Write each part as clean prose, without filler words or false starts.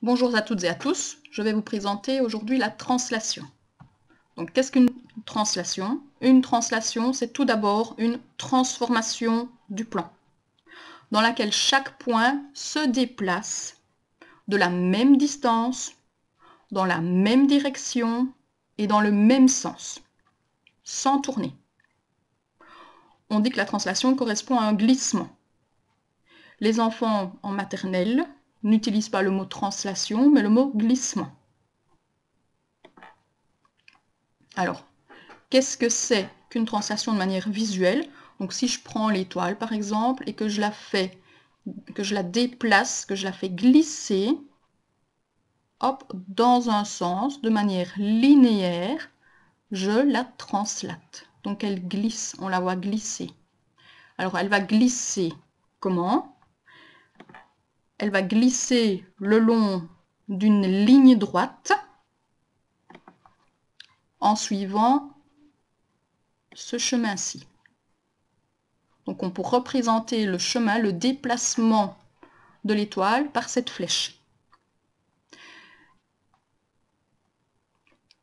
Bonjour à toutes et à tous, je vais vous présenter aujourd'hui la translation. Donc qu'est-ce qu'une translation? Une translation, c'est tout d'abord une transformation du plan, dans laquelle chaque point se déplace de la même distance, dans la même direction et dans le même sens, sans tourner. On dit que la translation correspond à un glissement. Les enfants en maternelle n'utilisent pas le mot translation, mais le mot glissement. Alors, qu'est-ce que c'est qu'une translation de manière visuelle? Donc si je prends l'étoile par exemple et que je la déplace, que je la fais glisser, hop, dans un sens, de manière linéaire, je la translate. Donc elle glisse, on la voit glisser. Alors elle va glisser comment? Elle va glisser le long d'une ligne droite en suivant ce chemin-ci. Donc on peut représenter le chemin, le déplacement de l'étoile par cette flèche.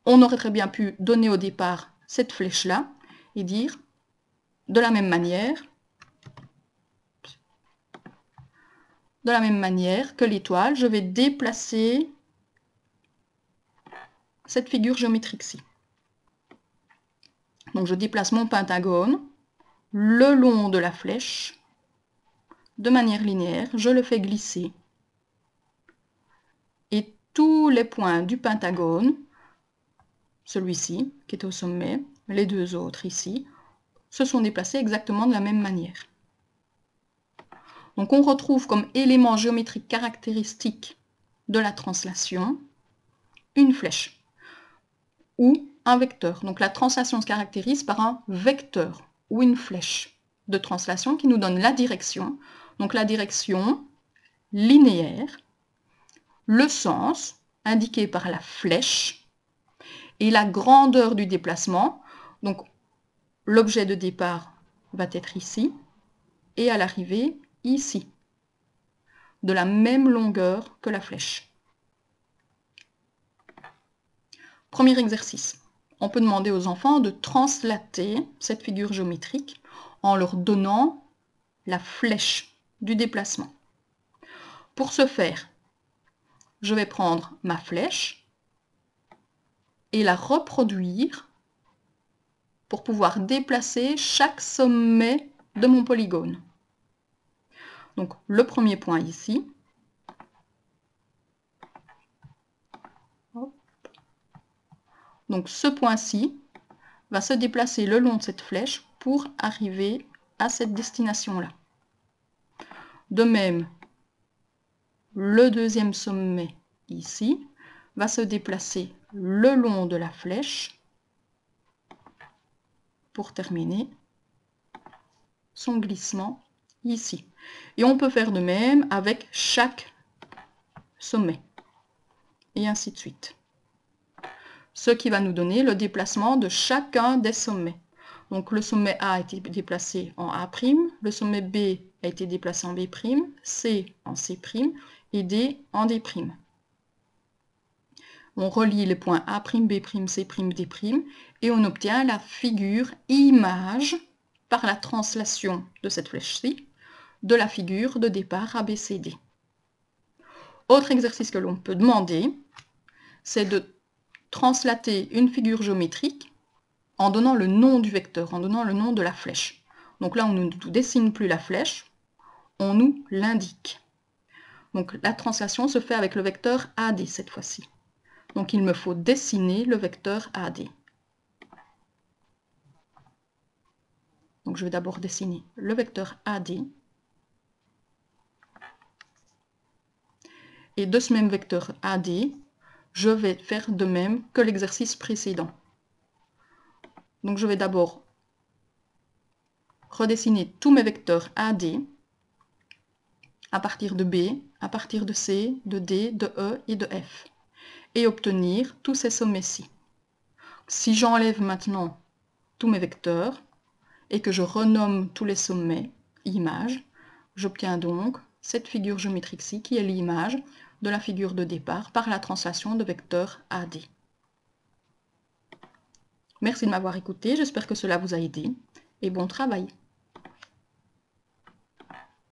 On aurait très bien pu donner au départ cette flèche-là et dire de la même manière que l'étoile, je vais déplacer cette figure géométrique-ci. Donc je déplace mon pentagone le long de la flèche de manière linéaire, je le fais glisser. Et tous les points du pentagone, celui-ci qui est au sommet, les deux autres ici, se sont déplacés exactement de la même manière. Donc on retrouve comme élément géométrique caractéristique de la translation une flèche ou un vecteur. Donc la translation se caractérise par un vecteur ou une flèche de translation qui nous donne la direction. Donc la direction linéaire, le sens indiqué par la flèche et la grandeur du déplacement. Donc l'objet de départ va être ici et à l'arrivée ici, de la même longueur que la flèche. Premier exercice. On peut demander aux enfants de translater cette figure géométrique en leur donnant la flèche du déplacement. Pour ce faire, je vais prendre ma flèche et la reproduire pour pouvoir déplacer chaque sommet de mon polygone. Donc le premier point ici. Donc ce point-ci va se déplacer le long de cette flèche pour arriver à cette destination-là. De même, le deuxième sommet ici va se déplacer le long de la flèche pour terminer son glissement ici. Et on peut faire de même avec chaque sommet. Et ainsi de suite. Ce qui va nous donner le déplacement de chacun des sommets. Donc le sommet A a été déplacé en A', le sommet B a été déplacé en B', C en C' et D en D'. On relie les points A', B', C', D' et on obtient la figure image par la translation de cette flèche-ci de la figure de départ ABCD. Autre exercice que l'on peut demander, c'est de translater une figure géométrique en donnant le nom du vecteur, en donnant le nom de la flèche. Donc là, on ne nous dessine plus la flèche, on nous l'indique. Donc la translation se fait avec le vecteur AD cette fois-ci. Donc il me faut dessiner le vecteur AD. Donc je vais d'abord dessiner le vecteur AD. Et de ce même vecteur AD, je vais faire de même que l'exercice précédent. Donc je vais d'abord redessiner tous mes vecteurs AD à partir de B, à partir de C, de D, de E et de F, et obtenir tous ces sommets-ci. Si j'enlève maintenant tous mes vecteurs et que je renomme tous les sommets images, j'obtiens donc cette figure géométrique-ci qui est l'image de la figure de départ par la translation de vecteur AD. Merci de m'avoir écouté, j'espère que cela vous a aidé et bon travail.